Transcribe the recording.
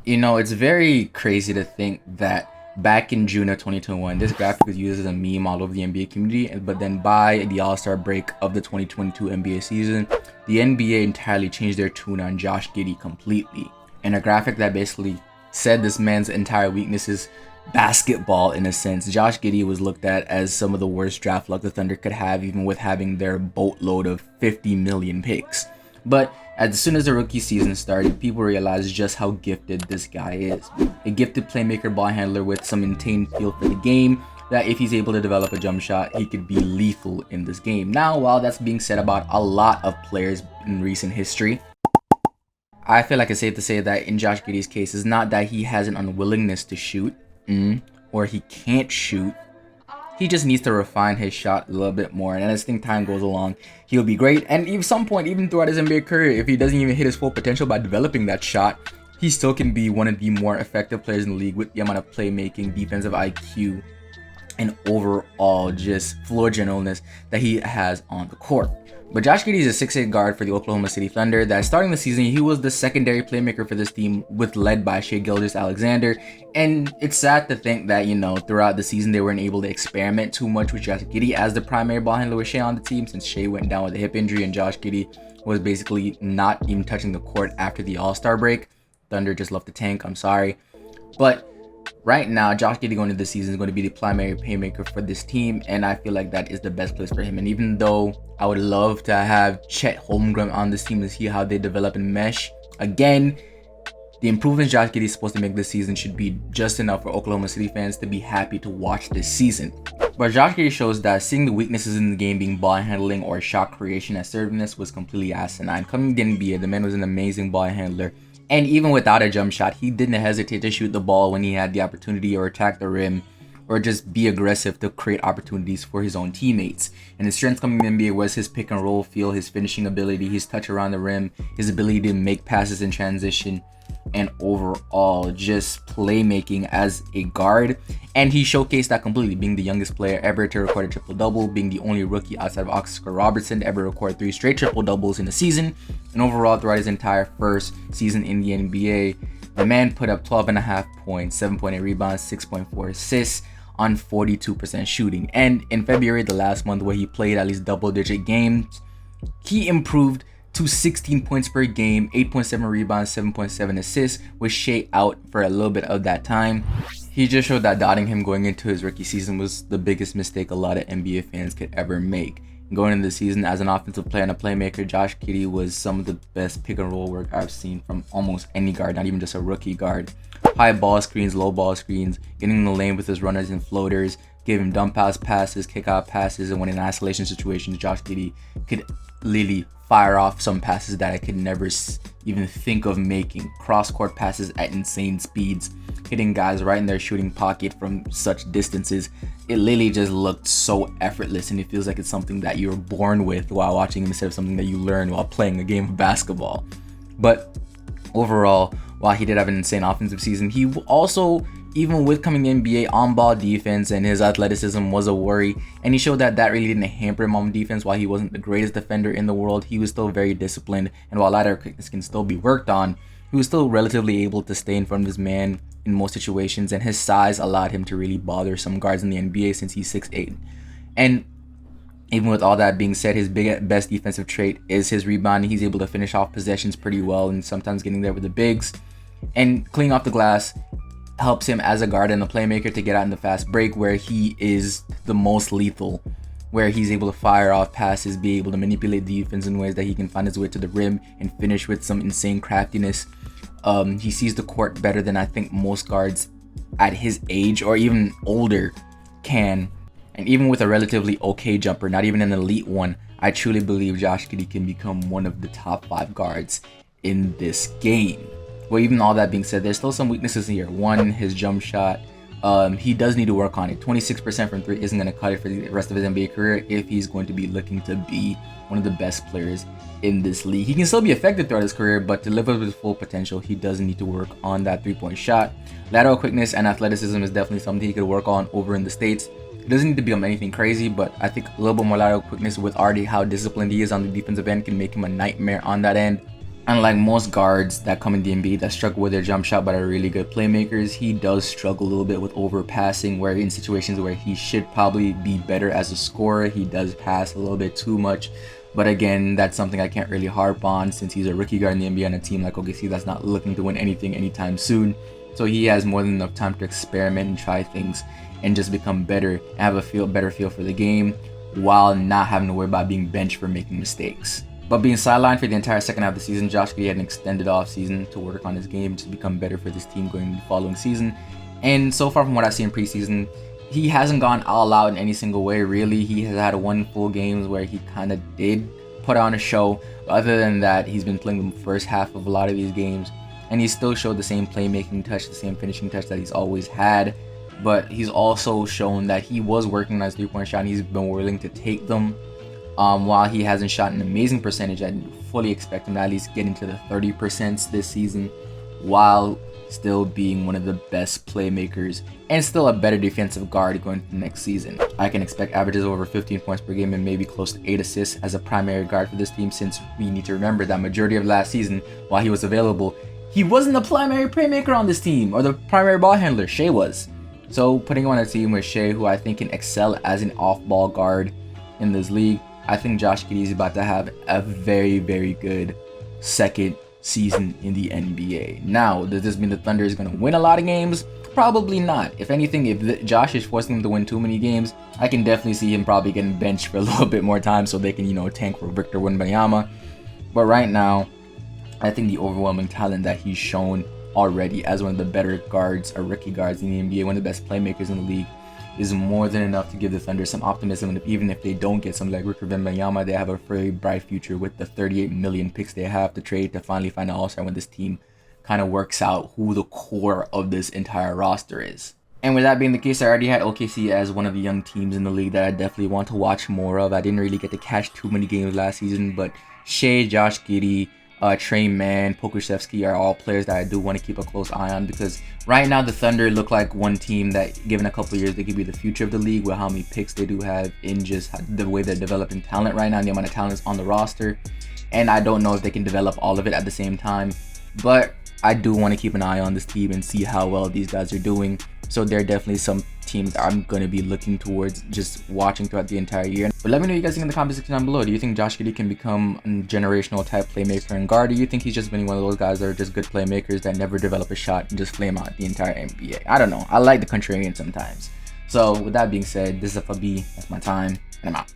You know, it's very crazy to think that back in June of 2021, this graphic was used as a meme all over the NBA community, but then by the All-Star break of the 2022 NBA season, the NBA entirely changed their tune on Josh Giddey completely. And a graphic that basically said this man's entire weakness is basketball in a sense. Josh Giddey was looked at as some of the worst draft luck the Thunder could have, even with having their boatload of 50 million picks. But as soon as the rookie season started, people realized just how gifted this guy is. A gifted playmaker ball handler with some insane feel for the game, that if he's able to develop a jump shot, he could be lethal in this game. Now, while that's being said about a lot of players in recent history, I feel like it's safe to say that in Josh Giddey's case, it's not that he has an unwillingness to shoot, or he can't shoot. He just needs to refine his shot a little bit more, and as time goes along, he'll be great. And at some point, even throughout his NBA career, if he doesn't even hit his full potential by developing that shot, he still can be one of the more effective players in the league with the amount of playmaking, defensive IQ, and overall just floor generalness that he has on the court. But Josh Giddey is a 6'8" guard for the Oklahoma City Thunder that starting the season, he was the secondary playmaker for this team led by Shai Gilgeous-Alexander. And it's sad to think that, you know, throughout the season, they weren't able to experiment too much with Josh Giddey as the primary ball handler with Shai on the team, since Shai went down with a hip injury and Josh Giddey was basically not even touching the court after the All-Star break. Thunder just left the tank, I'm sorry. But right now, Josh Giddey going into the season is going to be the primary playmaker for this team, and I feel like that is the best place for him. And even though I would love to have Chet Holmgren on this team and see how they develop and mesh, again, the improvements Josh Giddey is supposed to make this season should be just enough for Oklahoma City fans to be happy to watch this season. But Josh Giddey shows that seeing the weaknesses in the game being ball handling or shot creation assertiveness was completely asinine. Coming to the NBA, the man was an amazing ball handler. And even without a jump shot, he didn't hesitate to shoot the ball when he had the opportunity or attack the rim or just be aggressive to create opportunities for his own teammates. And his strength coming to the NBA was his pick and roll feel, his finishing ability, his touch around the rim, his ability to make passes in transition, and overall just playmaking as a guard. And he showcased that completely, being the youngest player ever to record a triple-double, being the only rookie outside of Oscar Robertson to ever record 3 straight triple-doubles in a season. And overall, throughout his entire first season in the NBA, the man put up 12.5 points, 7.8 rebounds, 6.4 assists on 42% shooting. And in February, the last month where he played at least double-digit games, he improved to 16 points per game, 8.7 rebounds, 7.7 assists, with Shai out for a little bit of that time. He just showed that dotting him going into his rookie season was the biggest mistake a lot of NBA fans could ever make. Going into the season as an offensive player and a playmaker, Josh Giddey was some of the best pick and roll work I've seen from almost any guard, not even just a rookie guard. High ball screens, low ball screens, getting in the lane with his runners and floaters, giving dump pass passes, kick out passes, and when in isolation situations, Josh Giddey could literally fire off some passes that I could never even think of making. Cross-court passes at insane speeds, hitting guys right in their shooting pocket from such distances. It literally just looked so effortless, and it feels like it's something that you're born with while watching instead of something that you learn while playing a game of basketball. But overall, while he did have an insane offensive season, he also, even with coming in NBA, on-ball defense and his athleticism was a worry, and he showed that really didn't hamper him on defense. While he wasn't the greatest defender in the world, he was still very disciplined, and while lateral quickness can still be worked on, he was still relatively able to stay in front of his man in most situations, and his size allowed him to really bother some guards in the NBA since he's 6'8". And even with all that being said, his best defensive trait is his rebounding. He's able to finish off possessions pretty well and sometimes getting there with the bigs. And cleaning off the glass helps him as a guard and a playmaker to get out in the fast break, where he is the most lethal, where he's able to fire off passes, be able to manipulate defense in ways that he can find his way to the rim and finish with some insane craftiness. He sees the court better than I think most guards at his age or even older can. And even with a relatively okay jumper, not even an elite one, I truly believe Josh Giddey can become one of the top 5 guards in this game. Well, even all that being said, there's still some weaknesses here. One, his jump shot. He does need to work on it. 26% from 3 isn't going to cut it for the rest of his NBA career if he's going to be looking to be one of the best players in this league. He can still be effective throughout his career, but to live up to his full potential, he does need to work on that 3-point shot. Lateral quickness and athleticism is definitely something he could work on over in the States. It doesn't need to become anything crazy, but I think a little bit more lateral quickness with already how disciplined he is on the defensive end can make him a nightmare on that end. Unlike most guards that come in the NBA that struggle with their jump shot but are really good playmakers, he does struggle a little bit with overpassing, where in situations where he should probably be better as a scorer, he does pass a little bit too much. But again, that's something I can't really harp on since he's a rookie guard in the NBA on a team like OKC that's not looking to win anything anytime soon. So he has more than enough time to experiment and try things and just become better and have a better feel for the game while not having to worry about being benched for making mistakes. But being sidelined for the entire second half of the season, Josh Giddey had an extended off season to work on his game to become better for this team going into the following season. And so far from what I've seen preseason, he hasn't gone all out in any single way, really. He has had one full games where he kind of did put on a show. But other than that, he's been playing the first half of a lot of these games, and he still showed the same playmaking touch, the same finishing touch that he's always had. But he's also shown that he was working on his three-point shot and he's been willing to take them. While he hasn't shot an amazing percentage, I fully expect him to at least get into the 30% this season, while still being one of the best playmakers and still a better defensive guard going into the next season. I can expect averages over 15 points per game and maybe close to 8 assists as a primary guard for this team, since we need to remember that majority of last season, while he was available, he wasn't the primary playmaker on this team or the primary ball handler. Shai was. So putting him on a team with Shai, who I think can excel as an off-ball guard in this league, I think Josh Giddey is about to have a very, very good second season in the NBA. Now, does this mean the Thunder is going to win a lot of games? Probably not. If anything, if Josh is forcing them to win too many games, I can definitely see him probably getting benched for a little bit more time so they can, tank for Victor Wembanyama. But right now, I think the overwhelming talent that he's shown already as one of the better guards, or rookie guards in the NBA, one of the best playmakers in the league, is more than enough to give the Thunder some optimism. And even if they don't get something like Victor Wembanyama, they have a very bright future with the 38 million picks they have to trade to finally find an all-star when this team kind of works out who the core of this entire roster is. And with that being the case, I already had OKC as one of the young teams in the league that I definitely want to watch more of. I didn't really get to catch too many games last season, but Shai, Josh Giddey, Trey Mann, Pokusevski are all players that I do want to keep a close eye on, because right now the Thunder look like one team that, given a couple of years, they could be the future of the league with how many picks they do have in just the way they're developing talent right now and the amount of talent is on the roster. And I don't know if they can develop all of it at the same time, but I do want to keep an eye on this team and see how well these guys are doing. So there are definitely some teams I'm going to be looking towards just watching throughout the entire year. But let me know what you guys think in the comment section down below. Do you think Josh Giddey can become a generational type playmaker and guard? Or do you think he's just been one of those guys that are just good playmakers that never develop a shot and just flame out the entire NBA? I don't know. I like the contrarian sometimes. So with that being said, this is FB. That's my time, and I'm out.